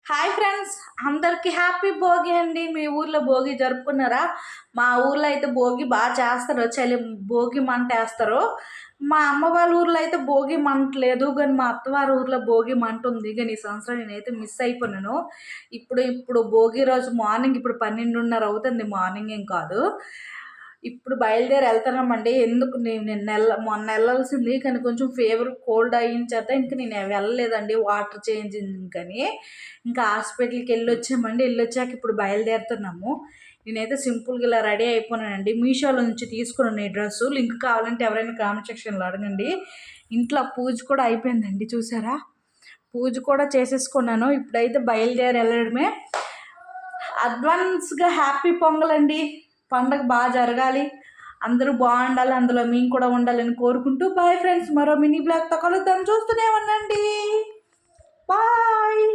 Hi friends, అందరికి happy Bhogi అండి. మీ ఊర్లో భోగి జరుపుకున్నారా? మా ఊర్లో అయితే భోగి బాగా చేస్తారు. భోగి మంట వేస్తారు. మా అమ్మ వాళ్ళ ఊర్లో అయితే భోగి మంట లేదు, కానీ మా అత్తవారి ఊర్లో భోగి మంట ఉంది. కానీ ఈ సంవత్సరం నేనైతే మిస్ అయిపోయినాను. ఇప్పుడు భోగి రోజు మార్నింగ్, ఇప్పుడు 12:30 అవుతుంది. మార్నింగ్ ఏం కాదు, ఇప్పుడు బయలుదేరి వెళ్తున్నామండి. ఎందుకు నేను మొన్న వెళ్ళాల్సింది, కానీ కొంచెం ఫీవర్ కోల్డ్ అయిన చేత ఇంక నేను వెళ్ళలేదండి. వాటర్ చేంజింగ్ కానీ ఇంకా హాస్పిటల్కి వెళ్ళొచ్చామండి. వెళ్ళొచ్చాక ఇప్పుడు బయలుదేరుతున్నాము. నేనైతే సింపుల్గా ఇలా రెడీ అయిపోయానండి. మీషోలో నుంచి తీసుకున్నాను ఈ డ్రెస్సు. లింక్ కావాలంటే ఎవరైనా కామెంట్ సెక్షన్లో అడగండి. ఇంట్లో పూజ కూడా అయిపోయిందండి, చూసారా? పూజ కూడా చేసేసుకున్నాను. ఇప్పుడైతే బయలుదేరి వెళ్ళడమే. అడ్వాన్స్గా హ్యాపీ పొంగల్ అండి. పండగ బాగా జరగాలి, అందరూ బాగుండాలి, అందులో మేము కూడా ఉండాలని కోరుకుంటూ బాయ్ ఫ్రెండ్స్. మరో మినీ బ్లాగ్తో కలుద్దాం, చూస్తూనే ఉండండి. బాయ్.